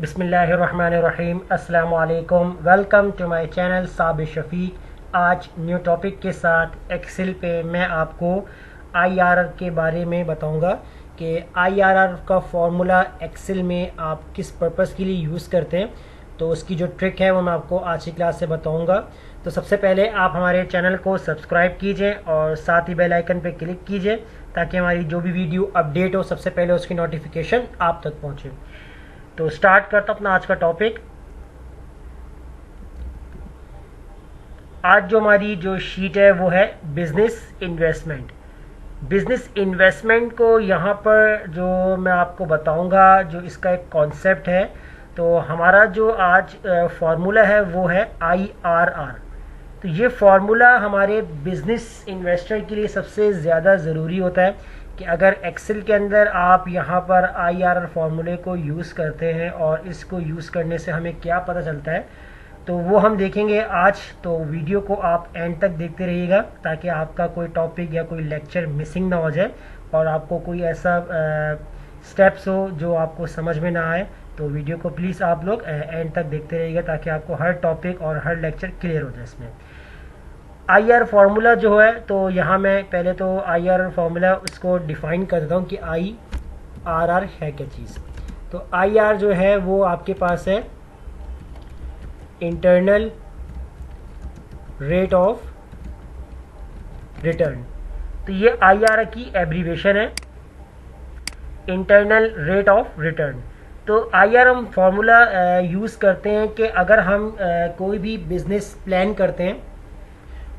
बिस्मिल्लाहिर्रहमानिर्रहीम। अस्सलाम वालेकुम। Welcome to my channel Sabir Shafiq. आज न्यू टॉपिक के साथ एक्सेल पे मैं आपको आईआरआर के बारे में बताऊंगा कि आईआरआर का फॉर्मूला एक्सेल में आप किस पर्पस के लिए यूज़ करते हैं। तो उसकी जो ट्रिक है वो मैं आपको आज की क्लास से बताऊंगा। तो सबसे पहले आप हमारे चैनल को सब्सक्राइब कीजिए और साथ ही बेल आइकन पे क्लिक कीजिए ताकि हमारी जो भी वीडियो अपडेट हो सबसे पहले उसकी नोटिफिकेशन आप तक पहुंचे। तो स्टार्ट करता अपना आज का टॉपिक। आज जो हमारी जो शीट है वो है बिजनेस इन्वेस्टमेंट। बिजनेस इन्वेस्टमेंट को यहाँ पर जो मैं आपको बताऊंगा, जो इसका एक कॉन्सेप्ट है, तो हमारा जो आज फॉर्मूला है वो है आईआरआर। तो ये फार्मूला हमारे बिजनेस इन्वेस्टर के लिए सबसे ज़्यादा ज़रूरी होता है कि अगर एक्सेल के अंदर आप यहाँ पर आईआरआर फार्मूले को यूज़ करते हैं और इसको यूज़ करने से हमें क्या पता चलता है, तो वो हम देखेंगे आज। तो वीडियो को आप एंड तक देखते रहिएगा ताकि आपका कोई टॉपिक या कोई लेक्चर मिसिंग ना हो जाए और आपको कोई ऐसा स्टेप्स हो जो आपको समझ में ना आए। तो वीडियो को प्लीज़ आप लोग एंड तक देखते रहिएगा ताकि आपको हर टॉपिक और हर लेक्चर क्लियर हो जाए। इसमें आईआर फार्मूला जो है, तो यहाँ मैं पहले तो आईआर फार्मूला उसको डिफाइन कर देता हूँ कि आई आर आर है क्या चीज़। तो आई आर जो है वो आपके पास है इंटरनल रेट ऑफ रिटर्न। तो ये आई आर की एब्रीवेशन है, इंटरनल रेट ऑफ रिटर्न। तो आई आर हम फार्मूला यूज़ करते हैं कि अगर हम कोई भी बिजनेस प्लान करते हैं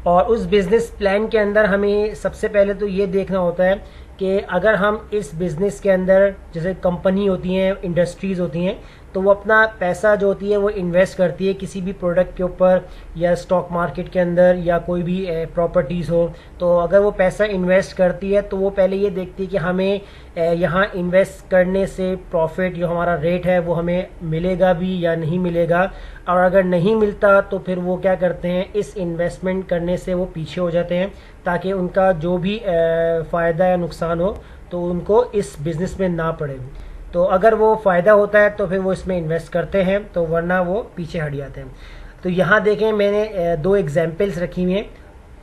और उस बिज़नेस प्लान के अंदर हमें सबसे पहले तो ये देखना होता है कि अगर हम इस बिज़नेस के अंदर, जैसे कंपनी होती हैं, इंडस्ट्रीज़ होती हैं, तो वो अपना पैसा जो होती है वो इन्वेस्ट करती है किसी भी प्रोडक्ट के ऊपर या स्टॉक मार्केट के अंदर या कोई भी प्रॉपर्टीज़ हो। तो अगर वो पैसा इन्वेस्ट करती है तो वो पहले ये देखती है कि हमें यहाँ इन्वेस्ट करने से प्रॉफिट जो हमारा रेट है वो हमें मिलेगा भी या नहीं मिलेगा। और अगर नहीं मिलता तो फिर वो क्या करते हैं, इस इन्वेस्टमेंट करने से वो पीछे हो जाते हैं ताकि उनका जो भी फ़ायदा या नुकसान हो तो उनको इस बिज़नेस में ना पड़े। तो अगर वो फ़ायदा होता है तो फिर वो इसमें इन्वेस्ट करते हैं, तो वरना वो पीछे हट जाते हैं। तो यहाँ देखें मैंने दो एग्जाम्पल्स रखी हुई हैं।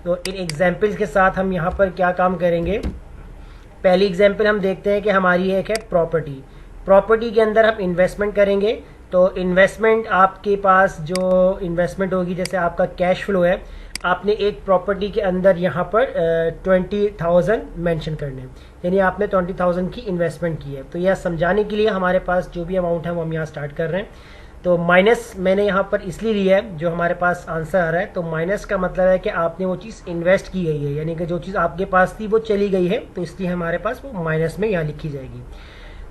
तो इन एग्जाम्पल्स के साथ हम यहाँ पर क्या काम करेंगे। पहली एग्जाम्पल हम देखते हैं कि हमारी एक है प्रॉपर्टी। प्रॉपर्टी के अंदर हम इन्वेस्टमेंट करेंगे। तो इन्वेस्टमेंट आपके पास जो इन्वेस्टमेंट होगी, जैसे आपका कैश फ्लो है, आपने एक प्रॉपर्टी के अंदर यहाँ पर 20,000 मेंशन करने हैं, यानी आपने 20,000 की इन्वेस्टमेंट की है। तो यह समझाने के लिए हमारे पास जो भी अमाउंट है वो हम यहाँ स्टार्ट कर रहे हैं। तो माइनस मैंने यहाँ पर इसलिए लिया है, जो हमारे पास आंसर आ रहा है, तो माइनस का मतलब है कि आपने वो चीज़ इन्वेस्ट की गई है, यानी कि जो चीज़ आपके पास थी वो चली गई है, तो इसलिए हमारे पास वो माइनस में यहाँ लिखी जाएगी।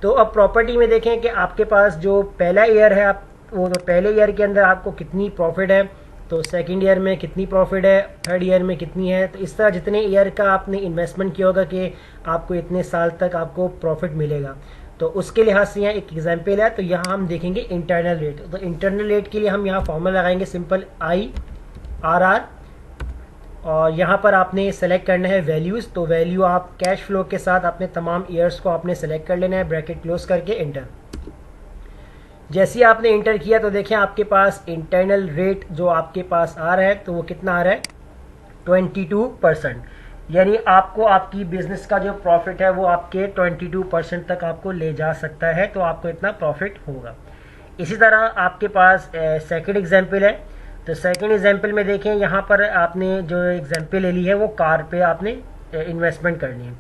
तो अब प्रॉपर्टी में देखें कि आपके पास जो पहला ईयर है, आप वो तो पहले ईयर के अंदर आपको कितनी प्रॉफिट है, तो सेकंड ईयर में कितनी प्रॉफिट है, थर्ड ईयर में कितनी है। तो इस तरह जितने ईयर का आपने इन्वेस्टमेंट किया होगा कि आपको इतने साल तक आपको प्रॉफिट मिलेगा। तो उसके लिहाज से यहाँ एक एग्जाम्पल है। तो यहाँ हम देखेंगे इंटरनल रेट। तो इंटरनल रेट के लिए हम यहाँ फॉर्मूला लगाएंगे सिंपल आई आर आर, और यहाँ पर आपने सेलेक्ट करना है वैल्यूज़। तो वैल्यू आप कैश फ्लो के साथ अपने तमाम ईयर्स को आपने सेलेक्ट कर लेना है, ब्रैकेट क्लोज करके एंटर। जैसे ही आपने इंटर किया तो देखें आपके पास इंटरनल रेट जो आपके पास आ रहा है, तो वो कितना आ रहा है, 22%। यानी आपको आपकी बिजनेस का जो प्रॉफिट है वो आपके 22% तक आपको ले जा सकता है, तो आपको इतना प्रॉफिट होगा। इसी तरह आपके पास सेकंड एग्जांपल है। तो सेकंड एग्जांपल में देखें यहाँ पर आपने जो एग्जांपल ले ली है वो कार पे आपने इन्वेस्टमेंट करनी है।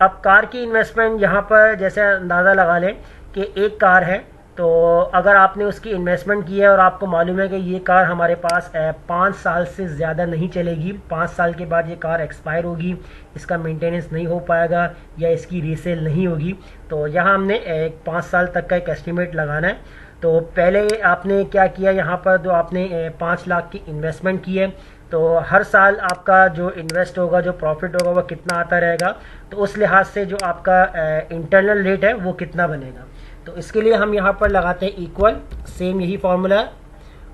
अब कार की इन्वेस्टमेंट यहाँ पर जैसे अंदाज़ा लगा लें कि एक कार है, तो अगर आपने उसकी इन्वेस्टमेंट की है और आपको मालूम है कि ये कार हमारे पास 5 साल से ज़्यादा नहीं चलेगी, 5 साल के बाद ये कार एक्सपायर होगी, इसका मेंटेनेंस नहीं हो पाएगा या इसकी रीसेल नहीं होगी, तो यहाँ हमने 5 साल तक का एक एस्टिमेट लगाना है। तो पहले आपने क्या किया, यहाँ पर जो आपने 5 लाख की इन्वेस्टमेंट की है, तो हर साल आपका जो इन्वेस्ट होगा, जो प्रॉफिट होगा, वो कितना आता रहेगा, तो उस लिहाज से जो आपका इंटरनल रेट है वो कितना बनेगा। तो इसके लिए हम यहाँ पर लगाते हैं इक्वल, सेम यही फार्मूला,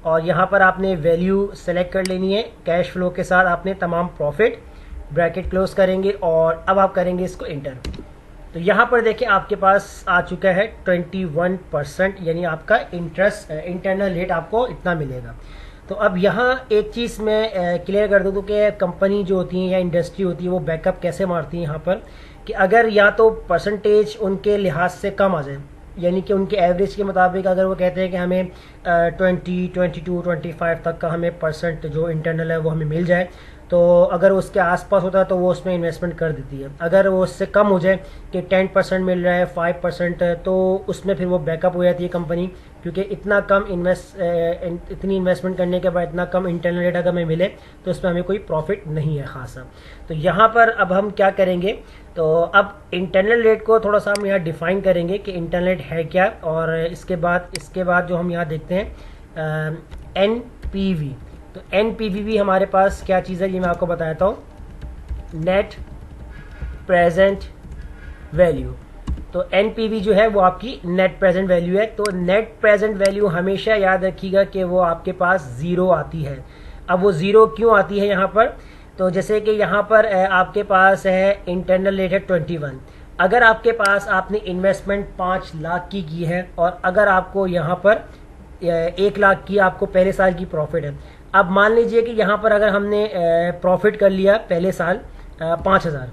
और यहाँ पर आपने वैल्यू सेलेक्ट कर लेनी है कैश फ्लो के साथ, आपने तमाम प्रॉफिट, ब्रैकेट क्लोज करेंगे और अब आप करेंगे इसको इंटर। तो यहाँ पर देखिए आपके पास आ चुका है 21%, यानी आपका इंटरेस्ट इंटरनल रेट आपको इतना मिलेगा। तो अब यहाँ एक चीज़ मैं क्लियर कर दूँ कि कंपनी जो होती है या इंडस्ट्री होती है वो बैकअप कैसे मारती है यहाँ पर, कि अगर या तो परसेंटेज उनके लिहाज से कम आ जाए, यानी कि उनके एवरेज के मुताबिक अगर वो कहते हैं कि हमें 22, 25 तक का हमें परसेंट जो इंटरनल है वो हमें मिल जाए, तो अगर उसके आसपास होता है तो वो उसमें इन्वेस्टमेंट कर देती है। अगर वो उससे कम हो जाए कि 10% मिल रहा है, 5% है, तो उसमें फिर वो बैकअप हो जाती है कंपनी, क्योंकि इतना कम इतनी इन्वेस्टमेंट करने के बाद इतना कम इंटरनल रेट अगर हमें मिले तो उसमें हमें कोई प्रॉफिट नहीं है खासा। तो यहाँ पर अब हम क्या करेंगे, तो अब इंटरनल रेट को थोड़ा सा हम यहाँ डिफाइन करेंगे कि इंटरनल रेट है क्या, और इसके बाद जो हम यहाँ देखते हैं NPV। तो NPV भी हमारे पास क्या चीज़ है ये मैं आपको बताता हूँ, नेट प्रेजेंट वैल्यू। तो NPV जो है वो आपकी नेट प्रेजेंट वैल्यू है। तो नेट प्रेजेंट वैल्यू हमेशा याद रखिएगा कि वो आपके पास ज़ीरो आती है। अब वो ज़ीरो क्यों आती है यहाँ पर, तो जैसे कि यहाँ पर आपके पास है इंटरनल रेट है 21। अगर आपके पास आपने इन्वेस्टमेंट 5 लाख की है और अगर आपको यहाँ पर 1 लाख की आपको पहले साल की प्रॉफिट है। अब मान लीजिए कि यहाँ पर अगर हमने प्रॉफिट कर लिया पहले साल 5,000,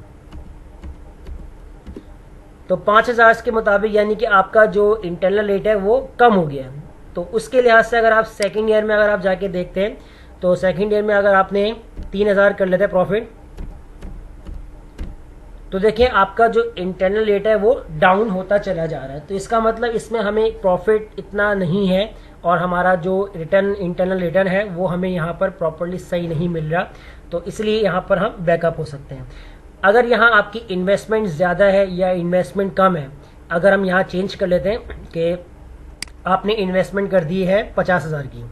तो 5,000 के मुताबिक यानी कि आपका जो इंटरनल रेट है वो कम हो गया है। तो उसके लिहाज से अगर आप सेकेंड ईयर में अगर आप जाके देखते हैं तो सेकेंड ईयर में अगर आपने 3,000 कर लेते हैं प्रॉफिट, तो देखिए आपका जो इंटरनल रेट है वो डाउन होता चला जा रहा है। तो इसका मतलब इसमें हमें प्रॉफिट इतना नहीं है और हमारा जो इंटरनल रिटर्न है वो हमें यहाँ पर प्रॉपरली सही नहीं मिल रहा, तो इसलिए यहाँ पर हम बैकअप हो सकते हैं। अगर यहाँ आपकी इन्वेस्टमेंट ज़्यादा है या इन्वेस्टमेंट कम है, अगर हम यहाँ चेंज कर लेते हैं कि आपने इन्वेस्टमेंट कर दी है 50,000 की,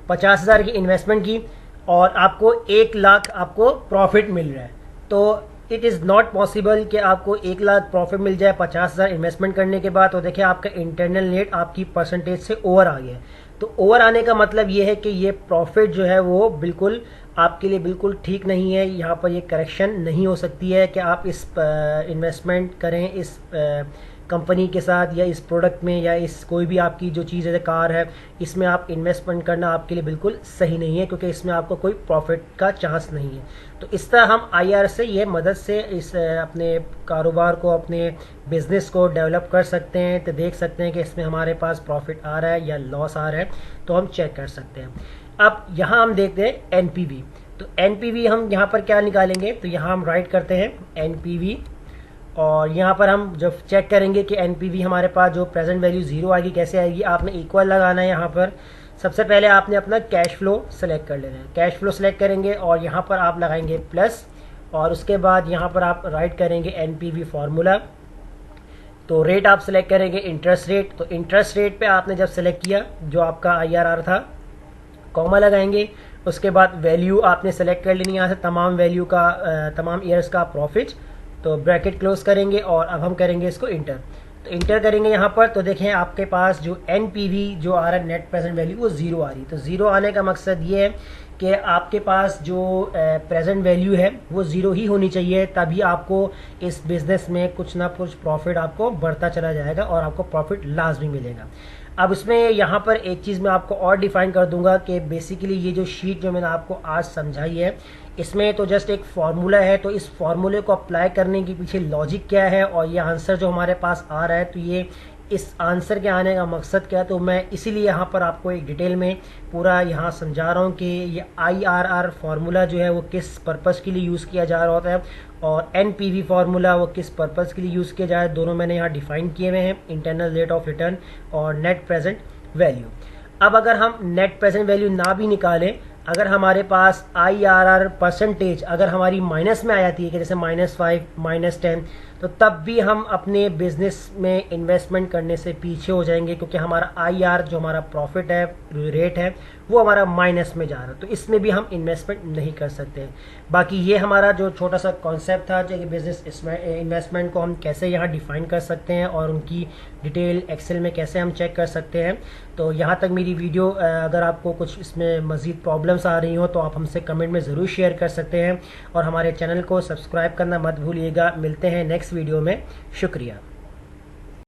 50,000 की इन्वेस्टमेंट की और आपको 1 लाख आपको प्रॉफिट मिल रहा है, तो इट इज़ नॉट पॉसिबल कि आपको 1 लाख प्रॉफिट मिल जाए 50,000 इन्वेस्टमेंट करने के बाद। तो देखिए आपका इंटरनल रेट आपकी परसेंटेज से ओवर आ गया है। तो ओवर आने का मतलब ये है कि ये प्रॉफिट जो है वो बिल्कुल आपके लिए बिल्कुल ठीक नहीं है। यहाँ पर ये करेक्शन नहीं हो सकती है कि आप इस इन्वेस्टमेंट करें इस कंपनी के साथ या इस प्रोडक्ट में या इस कोई भी आपकी जो चीज़ है कार है, इसमें आप इन्वेस्टमेंट करना आपके लिए बिल्कुल सही नहीं है, क्योंकि इसमें आपको कोई प्रॉफिट का चांस नहीं है। तो इस तरह हम IR से ये मदद से इस अपने कारोबार को, अपने बिजनेस को डेवलप कर सकते हैं। तो देख सकते हैं कि इसमें हमारे पास प्रॉफिट आ रहा है या लॉस आ रहा है, तो हम चेक कर सकते हैं। अब यहाँ हम देखते हैं NPV। तो NPV हम यहाँ पर क्या निकालेंगे, तो यहाँ हम राइट करते हैं NPV और यहाँ पर हम जब चेक करेंगे कि NPV हमारे पास जो प्रेजेंट वैल्यू ज़ीरो आएगी, कैसे आएगी, आपने इक्वल लगाना है। यहाँ पर सबसे पहले आपने अपना कैश फ्लो सेलेक्ट कर लेना है। कैश फ्लो सेलेक्ट करेंगे और यहाँ पर आप लगाएंगे प्लस, और उसके बाद यहाँ पर आप राइट करेंगे NPV फार्मूला। तो रेट आप सेलेक्ट करेंगे इंटरेस्ट रेट। तो इंटरेस्ट रेट पे आपने जब सेलेक्ट किया जो आपका IRR था, कॉमा लगाएंगे। उसके बाद वैल्यू आपने सेलेक्ट कर लेनी यहाँ से तमाम वैल्यू का, तमाम ईयर्स का प्रॉफिट। तो ब्रैकेट क्लोज करेंगे और अब हम करेंगे इसको इंटर। तो इंटर करेंगे यहाँ पर, तो देखें आपके पास जो NPV जो आ रहा है नेट प्रेजेंट वैल्यू वो ज़ीरो आ रही है। तो ज़ीरो आने का मकसद ये है कि आपके पास जो प्रेजेंट वैल्यू है वो ज़ीरो ही होनी चाहिए, तभी आपको इस बिज़नेस में कुछ ना कुछ प्रॉफिट आपको बढ़ता चला जाएगा और आपको प्रॉफिट लाजमी मिलेगा। अब इसमें यहाँ पर एक चीज़ मैं आपको और डिफाइन कर दूंगा कि बेसिकली ये जो शीट जो मैंने आपको आज समझाई है, इसमें तो जस्ट एक फार्मूला है। तो इस फार्मूले को अप्लाई करने के पीछे लॉजिक क्या है और ये आंसर जो हमारे पास आ रहा है, तो ये इस आंसर के आने का मकसद क्या है, तो मैं इसीलिए यहाँ पर आपको एक डिटेल में पूरा यहाँ समझा रहा हूँ कि ये IRR फार्मूला जो है वो किस पर्पज़ के लिए यूज़ किया जा रहा होता है और NPV फार्मूला वो किस पर्पज़ के लिए यूज़ किया जा रहा है, दोनों मैंने यहाँ डिफाइन किए हुए हैं, इंटरनल रेट ऑफ रिटर्न और नेट प्रेजेंट वैल्यू। अब अगर हम नेट प्रेजेंट वैल्यू ना भी निकालें, अगर हमारे पास IRR परसेंटेज अगर हमारी माइनस में आ जाती है कि जैसे -5, -10, तो तब भी हम अपने बिजनेस में इन्वेस्टमेंट करने से पीछे हो जाएंगे, क्योंकि हमारा IR जो हमारा प्रॉफिट है, रेट है, वो हमारा माइनस में जा रहा है। तो इसमें भी हम इन्वेस्टमेंट नहीं कर सकते हैं। बाकी ये हमारा जो छोटा सा कॉन्सेप्ट था जो कि बिजनेस इन्वेस्टमेंट को हम कैसे यहाँ डिफाइन कर सकते हैं और उनकी डिटेल एक्सेल में कैसे हम चेक कर सकते हैं। तो यहाँ तक मेरी वीडियो, अगर आपको कुछ इसमें मज़ीद प्रॉब्लम प्रॉब्लम्स आ रही हो तो आप हमसे कमेंट में ज़रूर शेयर कर सकते हैं, और हमारे चैनल को सब्सक्राइब करना मत भूलिएगा। मिलते हैं नेक्स्ट वीडियो में। शुक्रिया।